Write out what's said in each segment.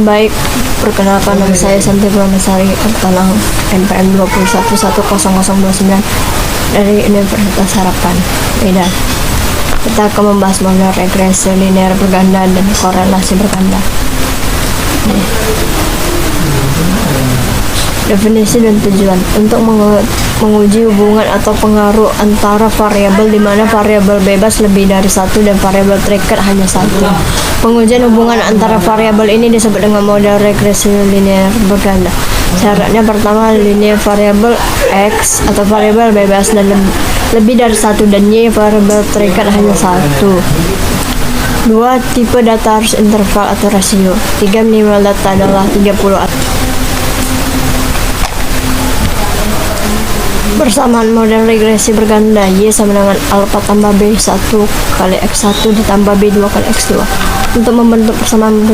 Baik, perkenalkan nama saya Santi Pramasari Tanang NPM 21100029 dari Universitas Harapan, Medan. Kita akan membahas model regresi linear berganda dan korelasi berganda. Definisi dan tujuan untuk menguji hubungan atau pengaruh antara variabel di mana variabel bebas lebih dari satu dan variabel terikat hanya satu. Pengujian hubungan antara variabel ini disebut dengan model regresi linear berganda. Syaratnya pertama, linear variabel X atau variabel bebas dan lebih dari satu, dan Y variabel terikat hanya satu. 2. Tipe data harus interval atau rasio. 3. Minimal data adalah 30. Persamaan model regresi berganda, Y sama dengan alpha tambah B1 kali X1 ditambah B2 kali X2. Untuk membentuk persamaan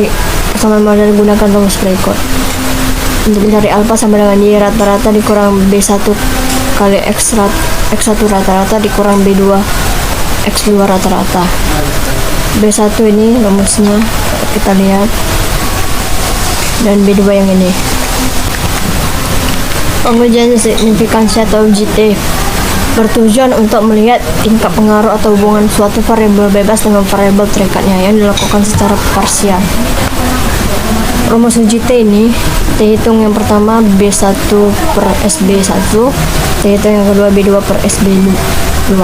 model, gunakan rumus berikut. Untuk mencari alpha sama dengan Y rata-rata dikurang B1 kali X1 rata-rata dikurang B2 X2 rata-rata. B1 ini rumusnya kita lihat, dan B2 yang ini. Pengujian signifikansi atau GT bertujuan untuk melihat tingkat pengaruh atau hubungan suatu variabel bebas dengan variabel terikatnya yang dilakukan secara parsial. Rumus GT ini dihitung yang pertama B1 per SB1, dihitung yang kedua B2 per SB2.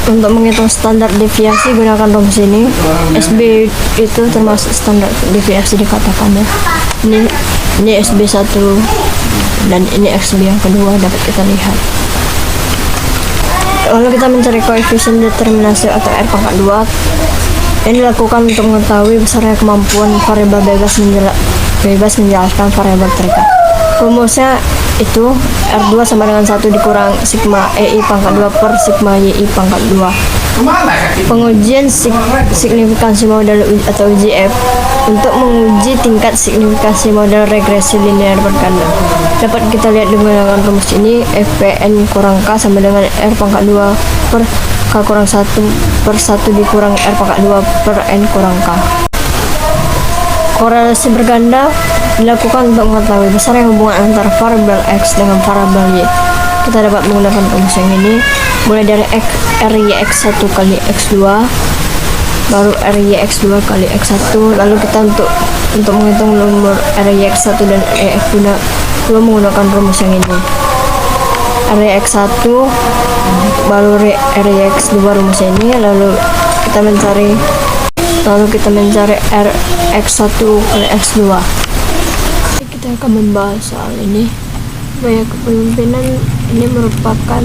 Untuk menghitung standar deviasi gunakan rumus ini. SB itu termasuk standar deviasi dikatakan ya. Ini SB1 dan ini XB yang kedua, dapat kita lihat. Lalu kita mencari koefisien determinasi atau R pangkat 2. Ini dilakukan untuk mengetahui besarnya kemampuan variabel bebas menjelaskan variabel terikat. Rumusnya itu R2 sama dengan 1 dikurang sigma EI pangkat 2 per sigma YI pangkat 2. Pengujian signifikansi model atau UGF untuk menguji tingkat signifikansi model regresi linear berganda. Dapat kita lihat dengan rumus ini, FPN kurang K sama dengan R pangkat 2 per K kurang 1 per 1 dikurang R pangkat 2 per N kurang K. Korelasi berganda dilakukan untuk mengetahui besarnya hubungan antara variabel X dengan variabel Y. Kita dapat menggunakan rumus yang ini, mulai dari RYX1 kali X2, baru RYX2 kali X1, lalu kita untuk menghitung nomor RYX1 dan RYX2 menggunakan rumus yang ini. RYX1 baru RYX2 rumus ini, lalu kita mencari RX1 kali X2. Kita akan membahas soal ini. Gaya kepemimpinan ini merupakan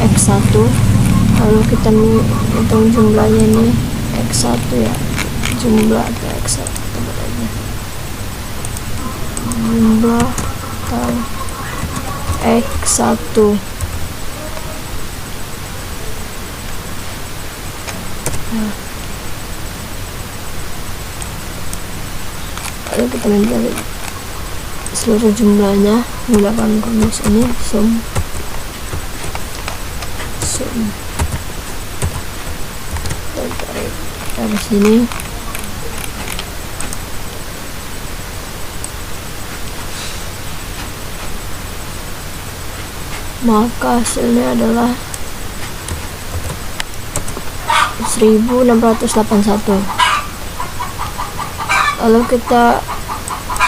X1, lalu kita menghitung jumlahnya ini X1 ya, jumlah atau X1 sebenarnya jumlah atau X1. Lalu kita mencari seluruh jumlahnya menggunakan rumus ini, sum. Dan dari sini maka hasilnya adalah 1681. Lalu kita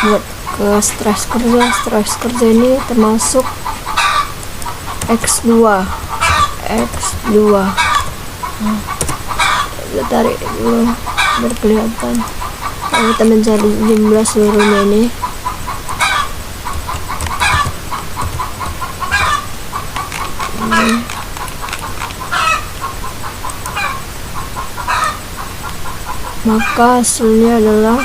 buat ke stres kerja ini termasuk X2. Kita tarik dulu biar kelihatan. Lalu kita mencari jumlah seluruhnya ini. Maka hasilnya adalah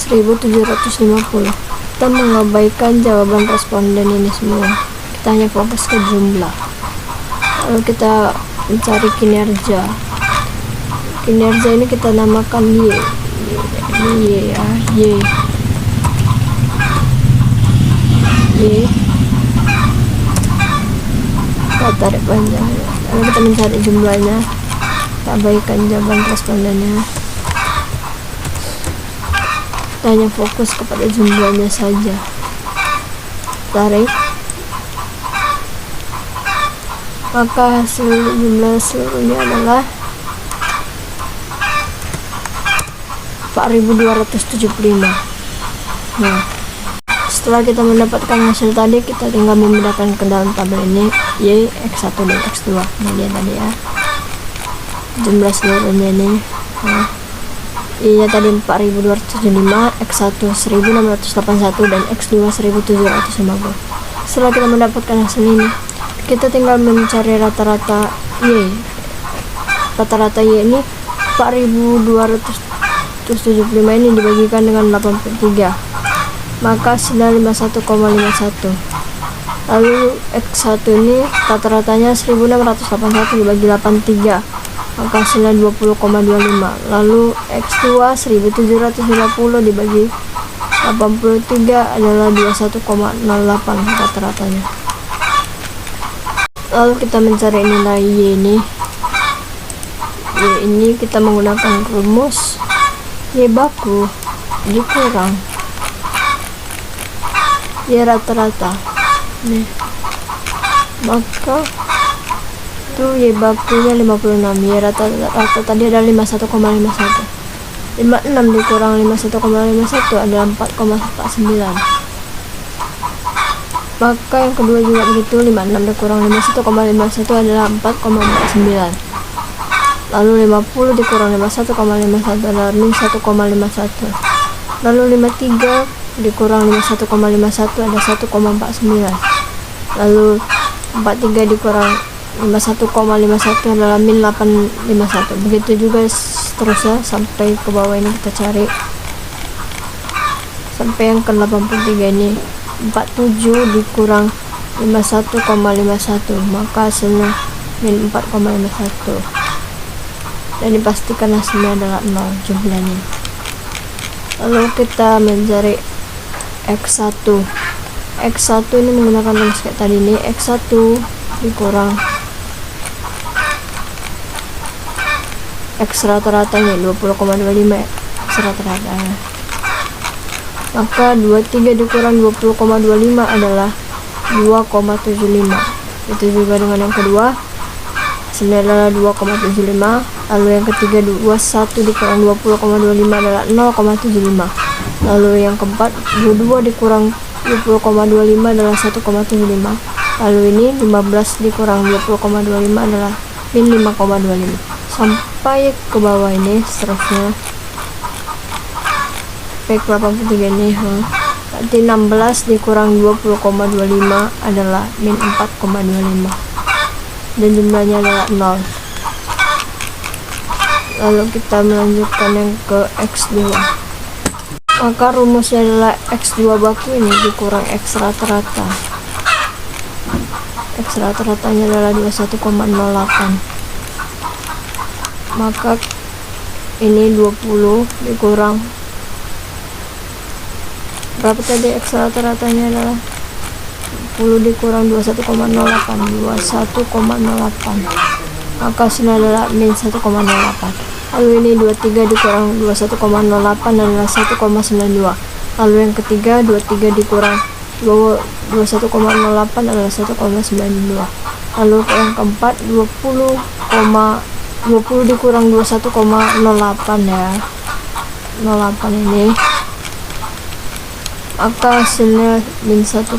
1750. Kita mengabaikan jawaban responden ini semua, kita hanya fokus ke jumlah. Lalu kita mencari kinerja. Kinerja ini kita namakan Y. kita tarik panjangnya, lalu kita mencari jumlahnya, kita abaikan jawaban respondennya, kita hanya fokus kepada jumlahnya saja. Tarik, maka hasil jumlah seluruhnya adalah 4275. Nah, setelah kita mendapatkan hasil tadi, kita tinggal memindahkan ke dalam tabel ini Y, X1 dan X2. Ini dia tadi ya, jumlah seluruhnya ini. Nah, Y nya tadi 4275, X1 1681 dan X2 1750. Setelah kita mendapatkan hasil ini, kita tinggal mencari rata-rata Y. Rata-rata Y ini 4275 ini dibagikan dengan 83, maka hasilnya 51,51. Lalu X1 ini rata-ratanya 1681 dibagi 83, maka hasilnya 20,25. Lalu X2 1750 dibagi 83 adalah 21,08 rata-ratanya. Lalu kita mencari nilai Y ini. Y ini kita menggunakan rumus Y baku dikurang Y rata-rata. Nih, maka itu Y bakunya 56, Y rata-rata tadi ada 51,51. 56 dikurang 51,51 adalah 4,49. Maka yang kedua juga begitu, 56 dikurang 51,51 adalah 4,49. Lalu 50 dikurang 51,51 adalah min 1,51. Lalu 53 dikurang 51,51 ada 1,49. Lalu 43 dikurang 51,51 adalah min 851. Begitu juga seterusnya sampai ke bawah ini kita cari sampai yang ke 83 ini. 47 dikurang 51,51 maka hasilnya min 4,51, dan dipastikan hasilnya adalah 0 jumlahnya. Lalu kita mencari X1. X1 ini menggunakan rumus kayak tadi nih, X1 dikurang X rata-ratanya 20,25 X rata-ratanya, maka 23 dikurang 20,25 adalah 2,75. Itu juga dengan yang kedua, hasilnya adalah 2,75. Lalu yang ketiga 21 dikurang 20,25 adalah 0,75. Lalu yang keempat 22 dikurang 20,25 adalah 1,75. Lalu ini 15 dikurang 20,25 adalah min 5,25 sampai ke bawah ini seterusnya. Baik 83 ini berarti 16 dikurang 20,25 adalah min 4,25 dan jumlahnya adalah 0. Lalu kita melanjutkan yang ke X2. Maka rumusnya adalah X2 baku ini dikurang X rata-rata. X rata-ratanya adalah 21,08. Maka ini 20 dikurang berapa tadi, X rata-ratanya adalah 10 dikurang 21,08 21,08, maka hasilnya adalah min 1,08. Lalu ini 23 dikurang 21,08 adalah 1,92. Lalu yang ketiga 23 dikurang 21,08 adalah 1,92. Lalu yang keempat 20 dikurang 21,08 ya, 08 ini, maka hasilnya min 1,08.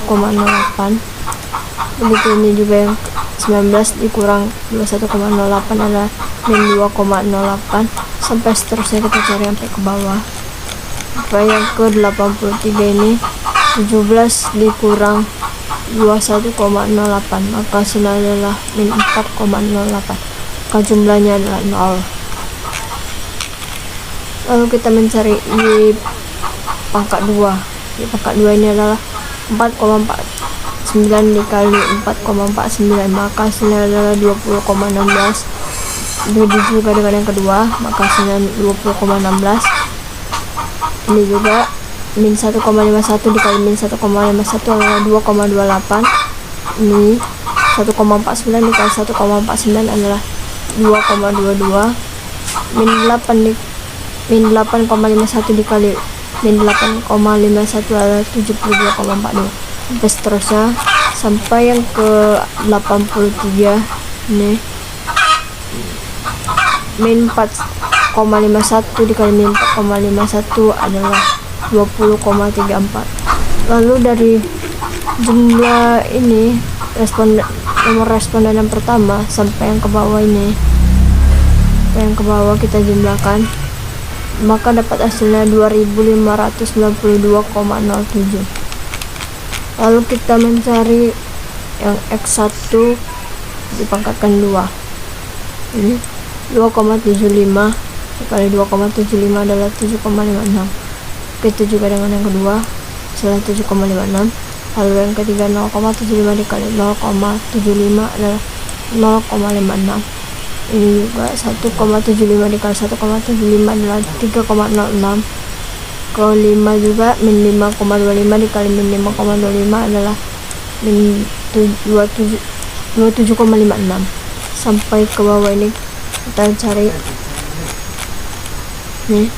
Begitu ini juga yang 19 dikurang 21,08 adalah min 2,08 sampai seterusnya kita cari sampai ke bawah. Sampai yang ke 83 ini 17 dikurang 21,08 maka hasilnya adalah min 4,08, maka jumlahnya adalah 0. Lalu kita mencari Y pangkat 2. Y pangkat 2 ini adalah 4,49 dikali 4,49 maka hasilnya adalah 20,16. Begitu juga dengan yang kedua, maka hasilnya 20,16. Ini juga min 1,51 dikali min 1,51 adalah 2,28. Ini 1,49 dikali 1,49 adalah 2,22. Min 8,51 dikali min 8,51 adalah 72,42. Terus seterusnya sampai yang ke 83 ini. Min 4,51 dikali min 4,51 adalah 20,34. Lalu dari jumlah ini nomor responden yang pertama sampai yang ke bawah ini, yang ke bawah kita jumlahkan, maka dapat hasilnya 2592,07. Lalu kita mencari yang X1 dipangkatkan 2. Ini 2,75 dikali 2,75 adalah 7,56. Begitu juga dengan yang kedua, hasilnya 7,56. Lalu yang ketiga 0,75 dikali 0,75 adalah 0,56. Ini juga 1,75 dikali 1,75 adalah 3,06. Kelima juga min 5,25 dikali min 5,25 adalah min 27,56. Sampai ke bawah ini kita cari nih,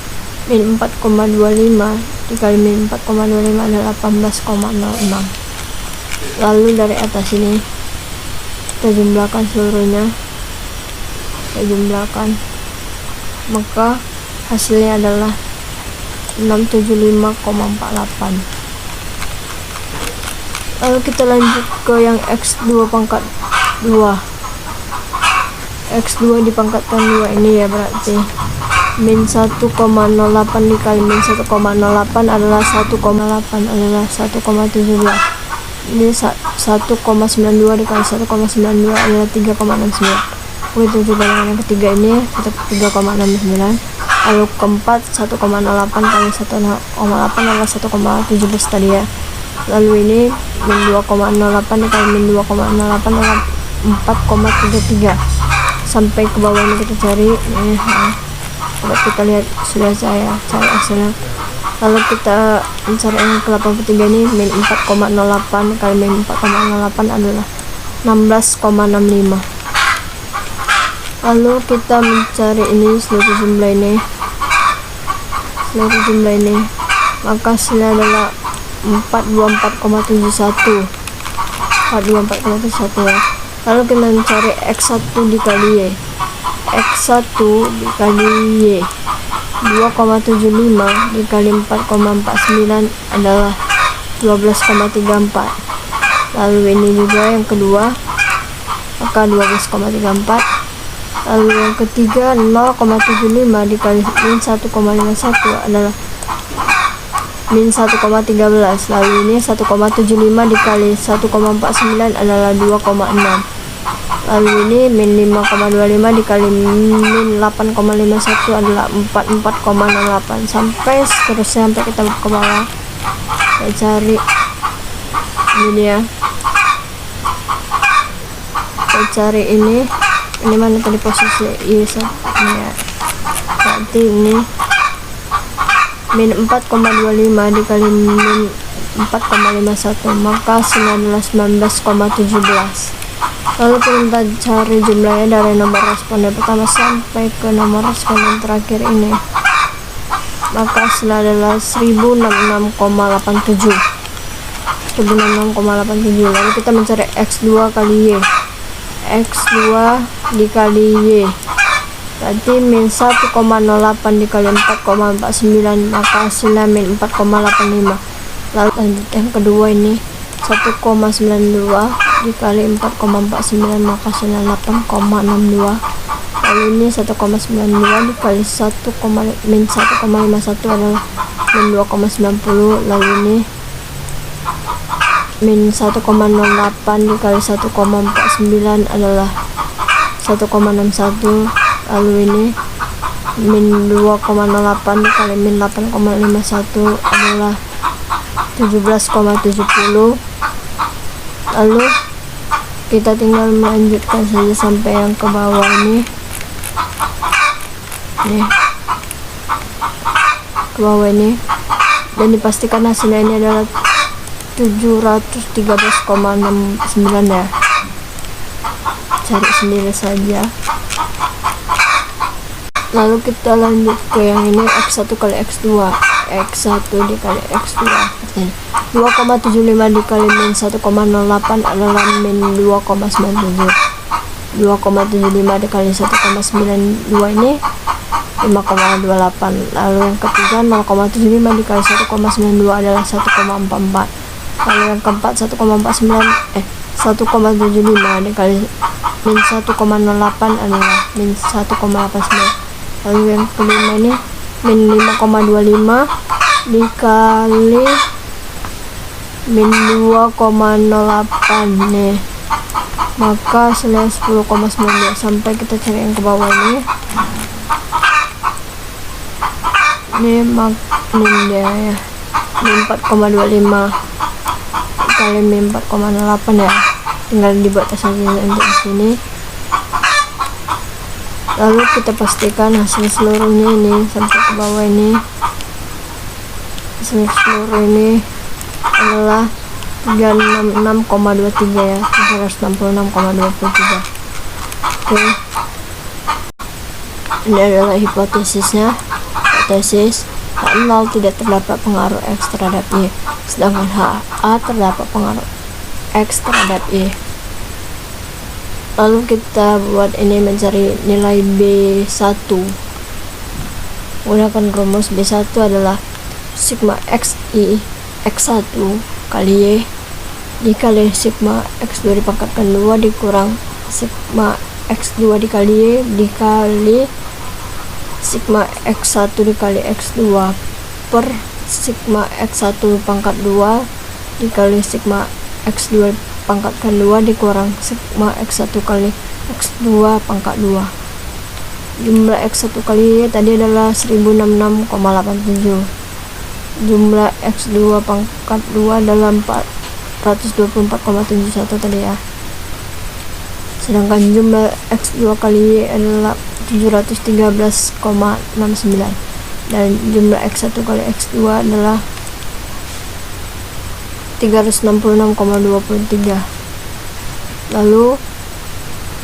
min 4,25 dikali min 4,25 adalah 18,06. Lalu dari atas ini kita jumlahkan seluruhnya, maka hasilnya adalah 675,48. Lalu kita lanjut ke yang X2 pangkat 2. X2 dipangkatkan 2 ini ya, berarti min 1,08 dikali min 1,08 adalah 1,8 adalah 1,17. Ini 1,92 dikali 1,92 adalah 3,69. Begitu juga dengan yang ketiga ini, 3,69. Lalu keempat 1,08 kali 1,08 adalah 1,17 tadi ya. Lalu ini min 2,08 dikali min 2,08 adalah 4,33. Sampai ke bawah ini kita cari coba kita lihat, sudah saya cari hasilnya. Lalu kita mencari yang ke-83 ini, min 4,08 kali min 4,08 adalah 16,65. Lalu kita mencari ini seluruh jumlah ini, maka hasilnya adalah 424,71 ya. Lalu kita mencari X1 dikali Y. X1 dikali Y 2,75 dikali 4,49 adalah 12,34. Lalu ini juga yang kedua, maka 12,34. Lalu yang ketiga 0,75 dikali min 1,51 adalah min 1,13. Lalu ini 1,75 dikali 1,49 adalah 2,6. Lalu ini min 5,25 dikali min 8,51 adalah 44,68. Sampai seterusnya, sampai kita ke bawah. Kita cari ini dia, kita cari ini mana tadi posisi ini ya. Berarti ini min 4,25 dikali min 4,51, maka hasilnya adalah 19,17. Lalu kita cari jumlahnya dari nomor responden pertama sampai ke nomor responden terakhir ini, maka hasilnya adalah 1066,87. Lalu kita mencari X2 kali Y. X2 dikali Y berarti min 1,08 dikali 4,49, maka hasilnya min 4,85. Lalu lanjut yang kedua ini 1,92 dikali 4,49, maka hasilnya 8,62. Lalu ini 1,92 dikali min 1,51 adalah min 2,90. Lalu ini min 1,08 dikali 1,49 adalah 1,61. Lalu ini min 2,08 dikali min 8,51 adalah 17,70. Lalu kita tinggal melanjutkan saja sampai yang ke bawah ini. Nih, ke bawah ini, dan dipastikan hasilnya ini adalah 713,69 ya. cari sendiri saja. Lalu kita lanjut ke yang ini, X1 kali X2. X1 dikali X2 2,75 dikali min 1,08 adalah min 2,97. 2,75 dikali 1,92 ini 5,28. Lalu yang ketiga 0,75 dikali 1,92 adalah 1,44. Lalu yang keempat 1,75 dikali min 1,08 adalah min 1,89. Lalu yang kelima ini min 5,25 dikali min 2,08 nih, maka hasilnya 10,92. Sampai kita cari yang ke bawah ini min dia ya, min 4,25 kali min 4,08 ya, tinggal dibuat saja untuk di sini. Lalu kita pastikan hasil seluruhnya ini sampai ke bawah ini. Hasil seluruh ini adalah 366,23 ya, 366,23. Oke. Ini adalah hipotesisnya. Hipotesis H0 tidak terdapat pengaruh X terhadap Y, sedangkan HA terdapat pengaruh X terhadap Y. Lalu kita buat ini, mencari nilai B1. Gunakan rumus B1 adalah sigma XI X1 kali Y dikali sigma X2 dipangkatkan 2 dikurang sigma X2 dikali Y dikali sigma X1 dikali X2 per sigma X1 pangkat 2 dikali sigma X2 pangkatkan 2 dikurang sigma X1 kali X2 pangkat 2. Jumlah X1 kali Y tadi adalah 1066,87. Jumlah X2 pangkat 2 adalah 424,71 tadi ya. Sedangkan jumlah X2 kali Y adalah 713,69 dan jumlah X1 kali X2 adalah 366,23. Lalu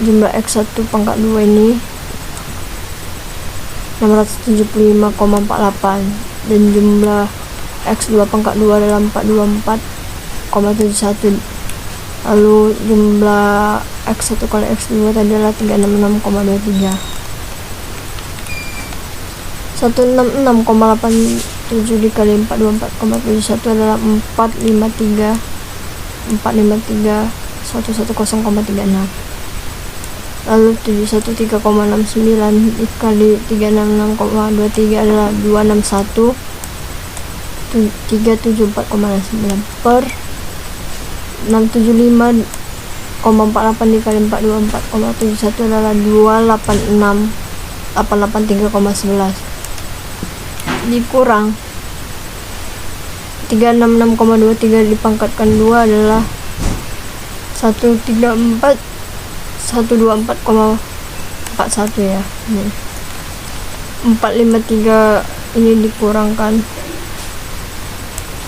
jumlah X1 pangkat 2 ini 675,48 dan jumlah X2 pangkat 2 adalah 424,71. Lalu jumlah X1 kali X2 tadi adalah 366,23. 166,87 dikali 424,71 adalah 453,10,36. Lalu 713,69 dikali 366,23 adalah 261,374,9 per 675,48 dikali 424,71 adalah 286,883,11 dikurang 366,23 dipangkatkan 2 adalah 124,41 ya. 453 ini dikurangkan,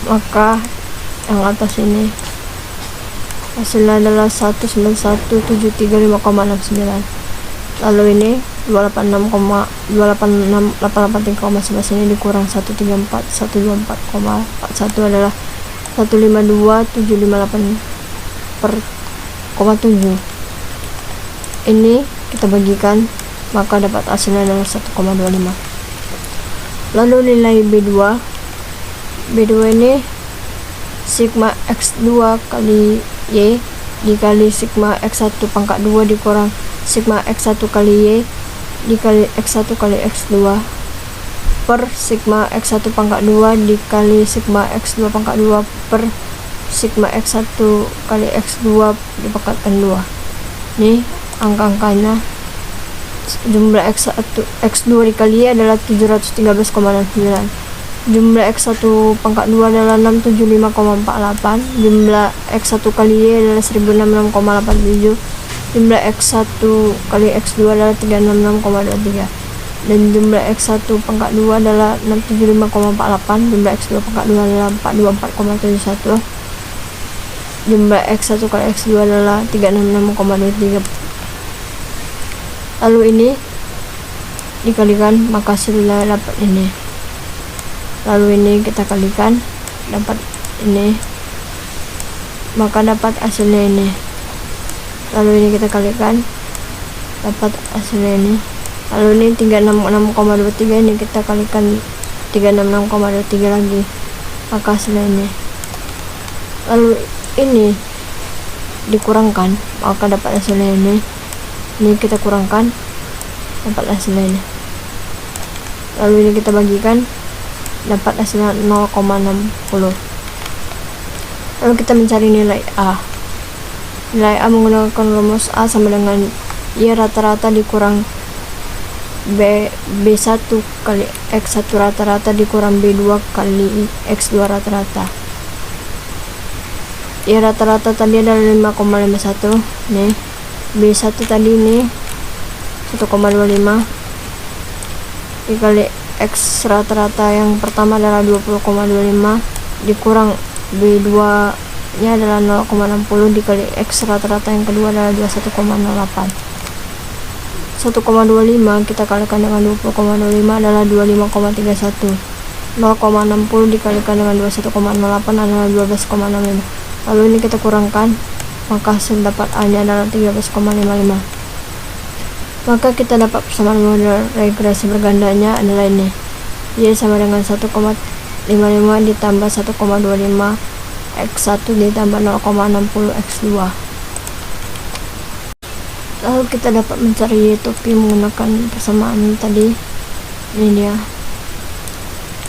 maka yang atas ini hasilnya adalah 191,735,69. Lalu ini 286,883,11 ini dikurang 134,124,41 adalah 152,758 per 0,7. Ini kita bagikan, maka dapat hasilnya adalah 1,25. Lalu nilai B2 ini sigma X2 kali Y dikali sigma X1 pangkat 2 dikurang sigma X1 kali Y dikali X1 kali X2 per sigma X1 pangkat 2 dikali sigma X2 pangkat 2 per sigma X1 kali X2 dipangkatkan 2. Nih angka-angkanya. Jumlah X2 dikali Y adalah 713,69. Jumlah X1 pangkat 2 adalah 675,48. Jumlah X1 kali Y adalah 1066,87. Jumlah X1 kali X2 adalah 366,23 dan jumlah X1 pangkat 2 adalah 675,48. Jumlah X2 pangkat 2 adalah 424,71. Jumlah X1 kali X2 adalah 366,23 Lalu ini dikalikan, maka hasilnya dapat ini. Lalu ini kita kalikan, dapat ini, maka dapat hasilnya ini. Lalu ini kita kalikan, dapat hasilnya ini. Lalu ini 366,23, ini kita kalikan 366,23 lagi, maka hasilnya ini. Lalu ini dikurangkan, maka dapat hasilnya ini. Ini kita kurangkan, dapat hasilnya ini. Lalu ini kita bagikan, dapat hasilnya 0,60. Lalu kita mencari nilai A. Nilai A menggunakan rumus A sama dengan Y rata-rata dikurang B1 kali X1 rata-rata dikurang B2 kali X2 rata-rata. Y rata-rata tadi adalah 5,51. Nih, B1 tadi ini 1,25 dikali X rata-rata yang pertama adalah 20,25 dikurang B2 nya adalah 0,60 dikali X rata-rata yang kedua adalah 21,08. 1,25 kita kalikan dengan 20,25 adalah 25,31. 0,60 dikalikan dengan 21,08 adalah 12,65. Lalu ini kita kurangkan, maka hasil dapat A nya adalah 13,55. Maka kita dapat persamaan model regresi bergandanya adalah ini. Y sama dengan 1,55 ditambah 1,25 X1 ditambah 0,60 X2. Lalu kita dapat mencari Y topi menggunakan persamaan tadi. Ini dia,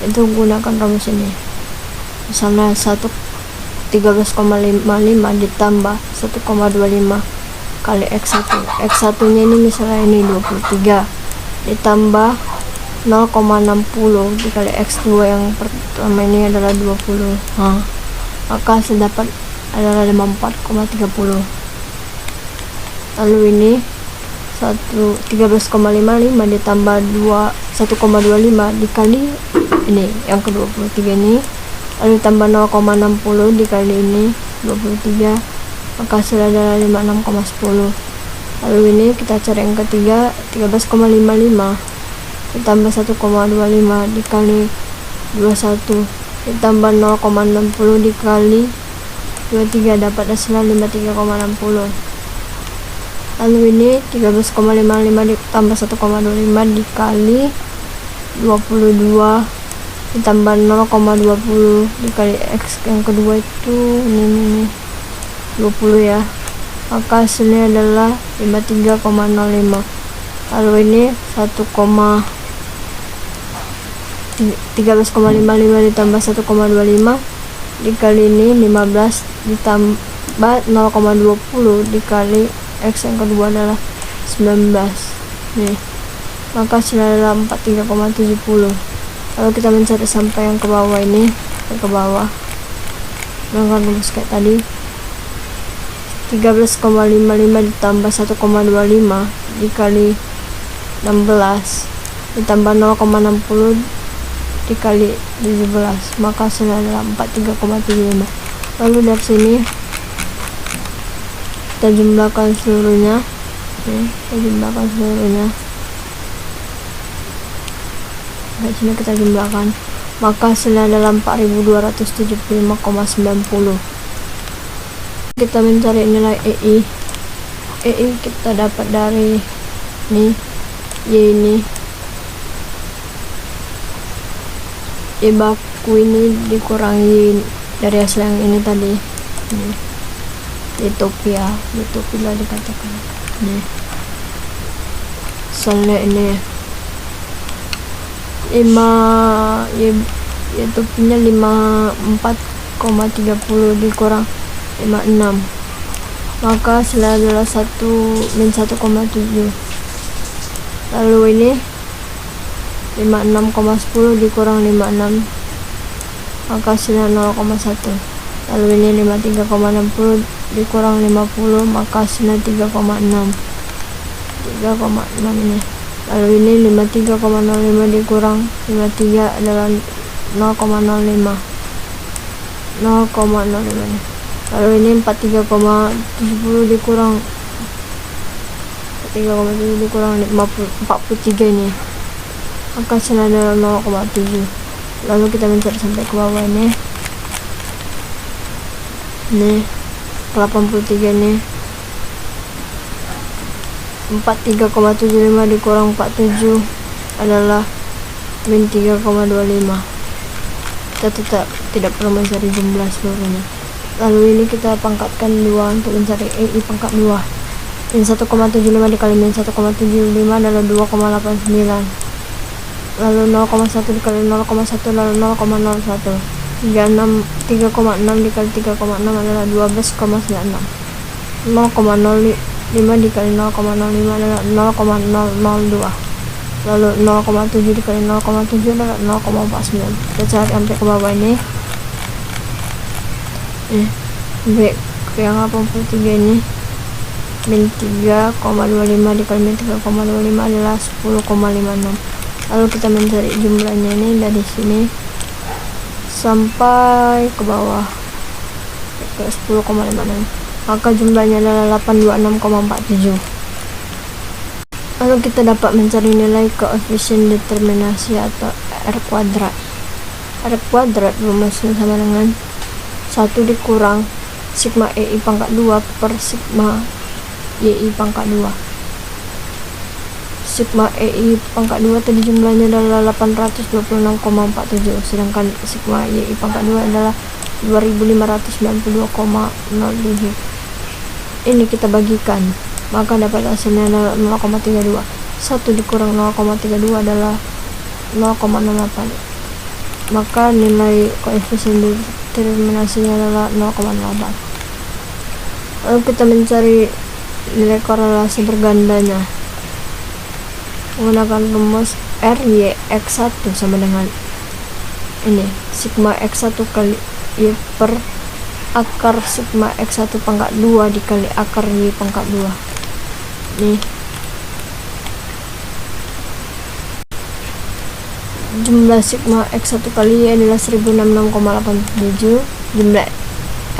itu gunakan rumus ini. Misalnya 13,55 ditambah 1,25 kali X1. X1 nya ini misalnya ini 23 ditambah 0,60 dikali X2 yang pertama ini adalah 20. Maka hasil dapat adalah 54,30. Lalu ini 13,55 ditambah 1,25 dikali ini yang ke-23 ini, lalu tambah 0,60 dikali ini 23, maka hasil adalah 56,10. Lalu ini kita cari yang ketiga, 13,55 ditambah 1,25 dikali 21 ditambah 0,60 dikali 23 dapat hasilnya 53,60. Lalu ini 13,55 ditambah 1,25 dikali 22 ditambah 0,20 dikali X yang kedua itu ini 20 ya, maka hasilnya adalah 53,05. Lalu ini 13,55 ditambah 1,25 dikali ini 15 ditambah 0,20 dikali X yang kedua adalah 19 nih, maka hasilnya adalah 43,70. Lalu kita mencari sampai yang ke bawah ini, ke bawah dengan rumus kayak tadi. 13,55 ditambah 1,25 dikali 16 ditambah 0,60 dikali 17, maka hasilnya adalah 43,75. Lalu dari sini kita jumlahkan seluruhnya. Dari sini kita jumlahkan, maka hasilnya adalah 4275,90. Kita mencari nilai EI. EI kita dapat dari nih Y ini, Y baku ini dikurangi dari hasil yang ini tadi nih, Utopia lah dikatakan nih. Soalnya ini 5 Utopinya 54,30 dikurang 56, maka hasilnya adalah 1-1,7. Lalu ini 56,10 dikurang 56, maka hasilnya 0,1. Lalu ini 53,60 dikurang 50, maka hasilnya 3,6 ini. Lalu ini 53,05 dikurang 53 adalah 0,05 nih. Lalu ini 43,70 dikurang 3,7 dikurang 43 ini, maka hasilnya adalah 0,7. Lalu kita mencari sampai ke bawah ini, 83 nih, 43,75 dikurang 47 adalah min 3,25. Kita tidak perlu mencari jumlah seluruhnya. Lalu ini kita pangkatkan 2 untuk mencari EI pangkat 2. Min 1,75 dikali min 1,75 adalah 2,89. Lalu 0,1 dikali 0,1 adalah 0,01. 3,6 dikali 3,6 adalah 12,96. 0,05 dikali 0,05 adalah 0,002. Lalu 0,7 dikali 0,7 adalah 0,49. Kita cari sampai ke bawah ini, B yang 83 ini, min 3,25 dikali min 3,25 adalah 10,56. Lalu kita mencari jumlahnya ini dari sini sampai ke bawah ke 10,56, maka jumlahnya adalah 826,47. Lalu kita dapat mencari nilai koefisien determinasi atau R kuadrat. R kuadrat rumusnya sama dengan 1 dikurang sigma EI pangkat 2 per sigma YI pangkat 2. Sigma EI pangkat 2 tadi jumlahnya adalah 826,47, sedangkan sigma YI pangkat 2 adalah 2592,07. Ini kita bagikan, maka dapat hasilnya adalah 0,32. 1 dikurang 0,32 adalah 0,68, maka nilai koefisien determinasinya adalah 0,08. Lalu kita mencari nilai korelasi bergandanya menggunakan rumus RYX1 sama dengan ini, sigma X1 kali Y per akar sigma X1 pangkat 2 dikali akar Y pangkat 2. Nih, jumlah sigma X1 kali Y adalah 1066,87, jumlah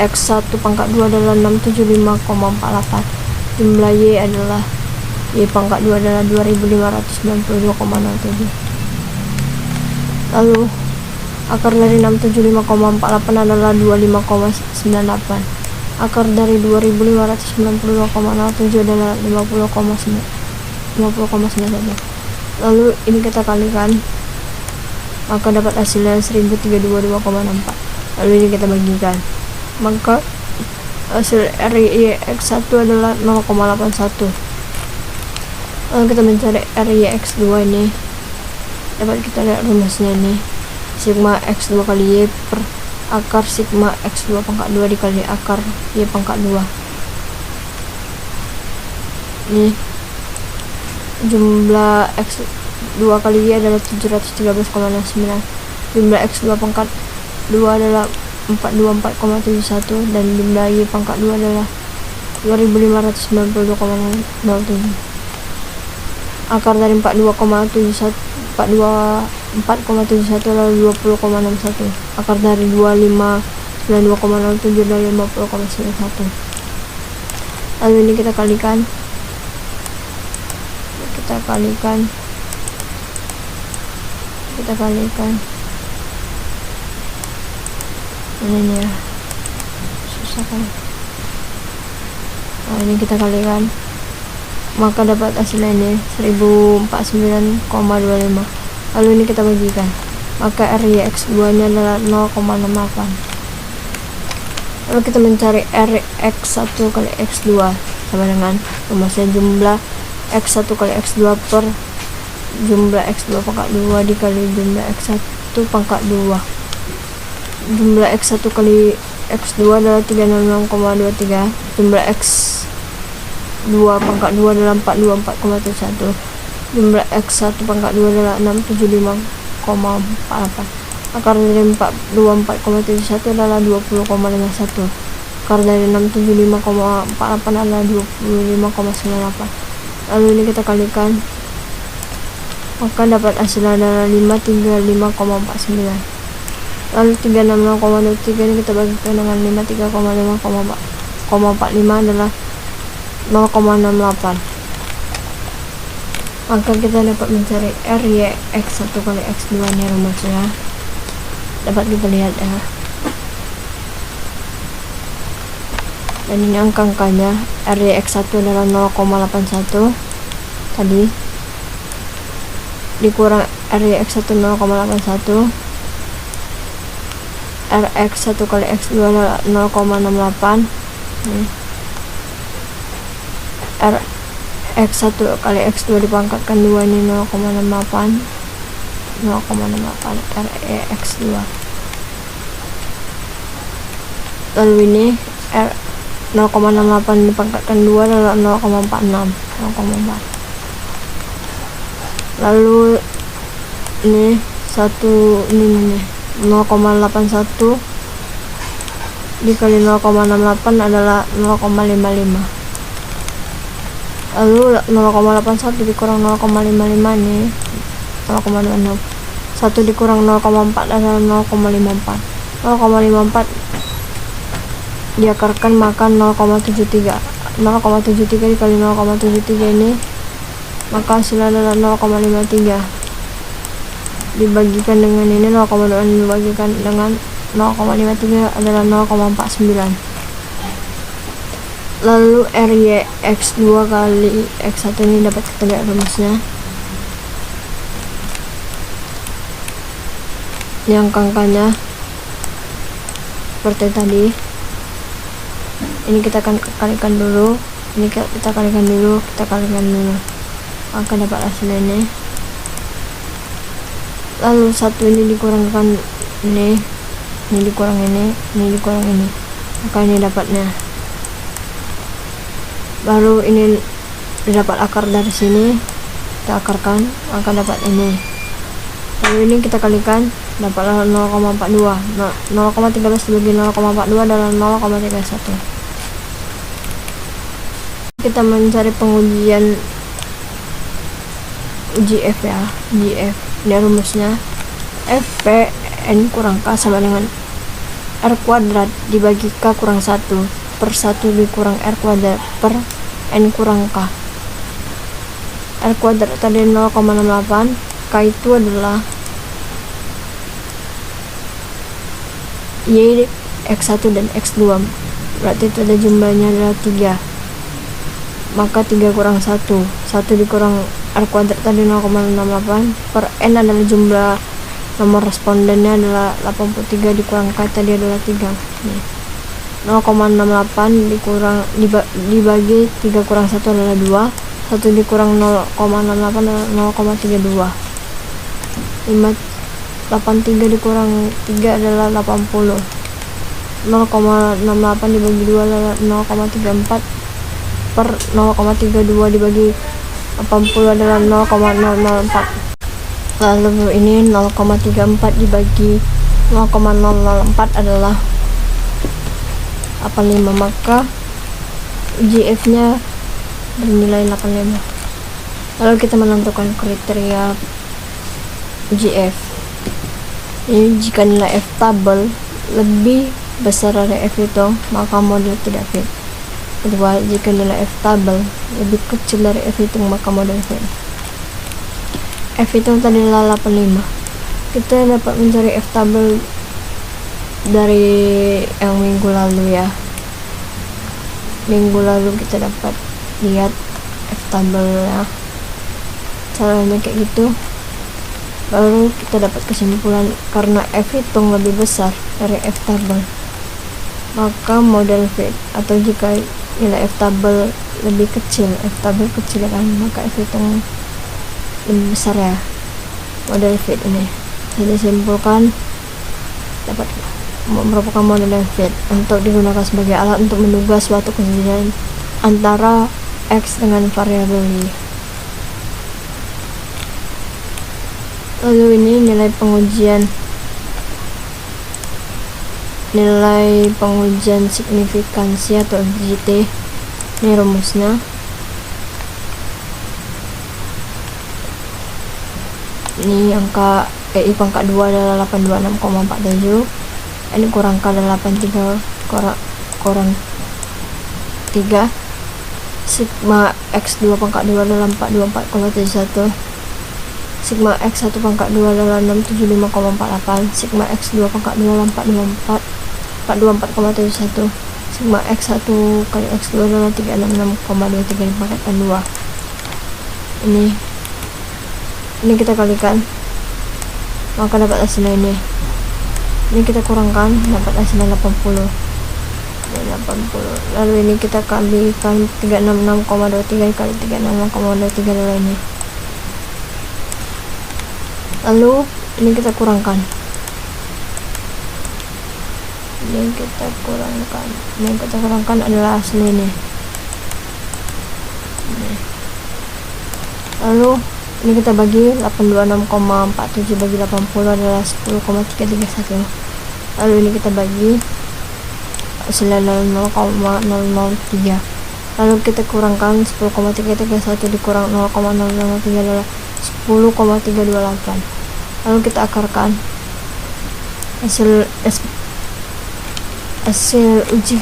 X1 pangkat 2 adalah 675,48, jumlah Y adalah Y pangkat 2 adalah 2592,07. Lalu akar dari 675,48 adalah 25,98. Akar dari 2592,07 adalah 50,91. Lalu ini kita kalikan, maka dapat hasilnya 1322,64. Lalu ini kita bagikan, maka hasil RYX1 adalah 0,81. Lalu kita mencari RYX2 ini, dapat kita lihat rumusnya ini, sigma X2 kali Y per akar sigma X2 pangkat 2 dikali akar Y pangkat 2. Ini jumlah X2 kali Y adalah 713,09, jumlah X2 pangkat 2 adalah 424,71, dan jumlah Y pangkat 2 adalah 2592,07. Akar dari 4,71 adalah 20,61. Akar dari 2592,07 adalah 50,91. Lalu ini kita kalikan, ini ya, susah kan. Nah, ini kita kalikan, maka dapat hasilnya ini 1049,25. Lalu ini kita bagikan, maka RYX2 nya adalah 0,68. Lalu kita mencari RX1 kali X2 sama dengan rumusnya jumlah X1 kali X2 per jumlah X2 pangkat 2 dikali jumlah X1 pangkat 2. Jumlah X1 kali X2 adalah 366,23, jumlah X2 pangkat 2 adalah 424,71, jumlah X1 pangkat 2 adalah 675,48. Akar dari 424,71 adalah 20,51. Akar dari 675,48 adalah 25,98. Lalu ini kita kalikan, maka dapat hasilnya adalah 535,49. Lalu 366,23 ini kita bagikan dengan 53,45 adalah 0,68. maka kita dapat mencari RY X1 kali X2 nih rumusnya. Dapat kita lihat ya. Dan ini angka-angkanya. RY X1 adalah 0,81 tadi, dikurang RY X1 0,81, Rx1 kali X2 adalah 0,68. Rx1 kali X2 dipangkatkan 2 ini 0,68 Rex2. Lalu ini R 0,68 dipangkatkan 2 adalah 0,46. Lalu ini satu ini 0,81 dikali 0,68 adalah 0,55. Lalu 0,81 dikurang 0,55 nih 0,26. 1 dikurang 0,4 adalah 0,54. 0,54 diakarkan maka 0,73. 0,73 dikali 0,73 ini maka hasilnya adalah 0,53. Dibagikan dengan ini 0,2 dibagikan dengan 0,53 adalah 0,49. Lalu RY X2 kali X1 ini dapat kita lihat rumusnya. Yang angkanya seperti tadi. Ini kita akan kalikan dulu, ini kita kalikan dulu, maka dapat hasilnya ini. Lalu satu ini dikurangkan ini dikurang ini dikurang ini, maka ini dapatnya. Baru ini didapat akar dari sini, kita akarkan, maka dapat ini. Lalu ini kita kalikan, dapatlah 0,42. 0,13 dibagi 0,42 adalah 0,31. Kita mencari pengujian uji F ya, uji F. Ini rumusnya Fp N kurang K sama dengan R kuadrat dibagi K kurang 1 per 1 dikurang R kuadrat per N kurang K. R kuadrat tadi 0,68, K itu adalah Y X1 dan X2, berarti itu ada jumlahnya adalah 3, maka 3 kurang 1 dikurang R kuadrat tadi 0,68 per N adalah jumlah nomor respondennya adalah 83 dikurang K tadi adalah 3. 0,68 dikurang dibagi 3 kurang 1 adalah 2, 1 dikurang 0,68 adalah 0,32. 83 dikurang 3 adalah 80. 0,68 dibagi 2 adalah 0,34 per 0,32 dibagi 80 adalah 0,004. Lalu ini 0,34 dibagi 0,004 adalah 85, maka GF nya bernilai 85. Lalu kita menentukan kriteria GF. Ini jika nilai F tabel lebih besar dari F itu, maka model tidak fit. Kedua, jika nilai F tabel lebih kecil dari F hitung, maka model fit. F hitung tadi adalah 85. Kita dapat mencari F tabel dari yang minggu lalu ya. Minggu lalu kita dapat lihat F tabelnya, caranya kayak gitu. Baru kita dapat kesimpulan karena F hitung lebih besar dari F tabel, maka model fit. Atau jika nilai F tabel lebih kecil, F tabel kecil kan, maka F hitung lebih besar ya, model fit ini. Jadi simpulkan dapat merupakan model fit untuk digunakan sebagai alat untuk menduga suatu kejadian antara X dengan variabel Y. Lalu ini nilai pengujian signifikansi atau FGT. Ini rumusnya. Ini angka PI pangkat 2 adalah 826,47. Ini kurang K adalah 83 kurang 3. sigma X2 pangkat 2 adalah 424,71, sigma X1 pangkat 2 adalah 675,48, sigma X2 pangkat 2 adalah 424,71, sigma X1 kali X2 adalah 366,23 dipangkatkan 2. Ini kita kalikan, maka dapat hasilnya ini kita kurangkan, dapat hasilnya 80. Lalu ini kita kalikan 366,23 kali 366,23 adalah ini. Lalu ini kita kurangkan, yang kita kurangkan adalah hasil ini. Lalu ini kita bagi 826,47 bagi 80 adalah 10,331. Lalu ini kita bagi hasilnya 0,003. Lalu kita kurangkan 10,331 dikurang 0,003 adalah 10,328. Lalu kita akarkan hasil uji.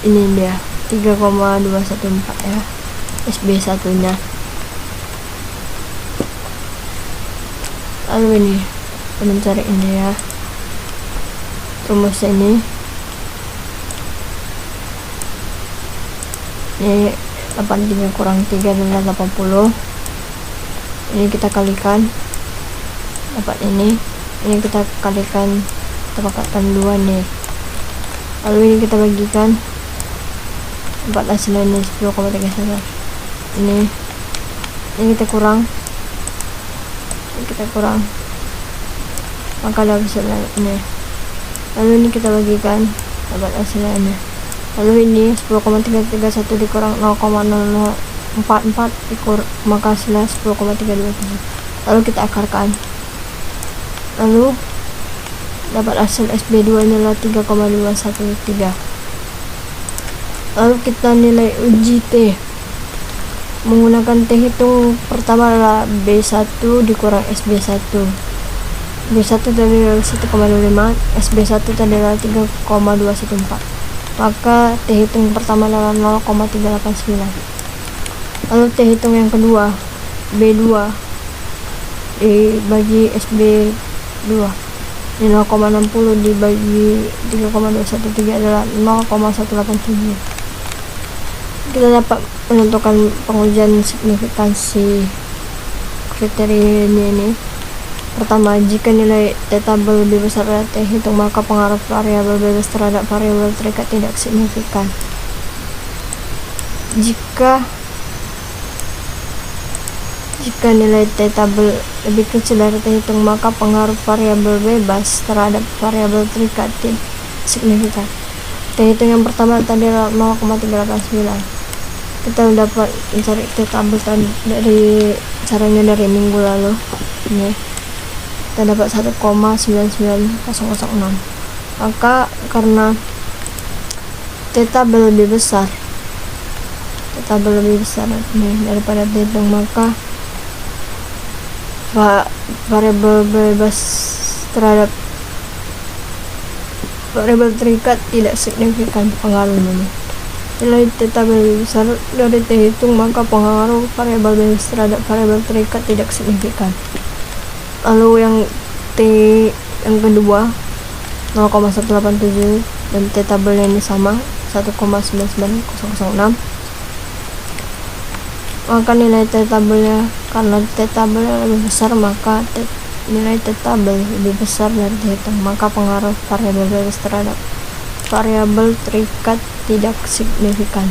Ini dia 3,214 ya, SB1 nya. Lalu ini mencari ini ya, rumusnya ini 83 kurang 3 adalah 80. Ini kita kalikan, dapat ini kita kalikan, kita pangkatkan 2 nih. Lalu ini kita bagikan, dapat hasilnya ini 10,31. Ini kita kurang, maka dapat hasilnya ini. Lalu ini kita bagikan, dapat hasilnya ini. Lalu ini 10,331 dikurang 0,0044 maka hasilnya 10,327. Lalu kita akarkan, lalu dapat hasil SB2 nya adalah 3,213. Lalu kita nilai uji T menggunakan T hitung pertama adalah B1 dikurang SB1. B1 tadi adalah 1,25, SB1 tadi adalah 3,214. Maka T hitung pertama adalah 0,389. Lalu T hitung yang kedua B2 dibagi SB2, ini 0,60 dibagi 3,213 adalah 0,187. Kita dapat menentukan pengujian signifikansi kriteria ini. Pertama, jika nilai T tabel lebih besar dari T hitung, maka pengaruh variabel bebas terhadap variabel terikat tidak signifikan. Jika nilai T tabel lebih kecil dari T hitung, maka pengaruh variabel bebas terhadap variabel terikat tidak signifikan. T hitung yang pertama tadi adalah 0,389. Kita dapat mencari T tabel dari caranya dari minggu lalu. Ini kita dapat 1,99006. Maka karena T tabel lebih besar nih daripada T hitung, maka variabel bebas terhadap variabel terikat tidak signifikan pengaruhnya. Nilai T tabel lebih besar dari T hitung, maka pengaruh variabel bebas terhadap variabel terikat tidak signifikan. Lalu yang T yang kedua 0,187 dan T tabelnya ini sama 1,99006. Maka nilai T tabelnya, karena T tabelnya lebih besar, maka nilai T tabel lebih besar dari T hitung, maka pengaruh variabel bebas terhadap variabel terikat tidak signifikan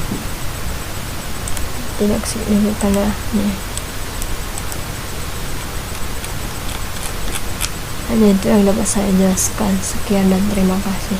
ya. Nih. Hanya itu yang dapat saya jelaskan. Sekian dan terima kasih.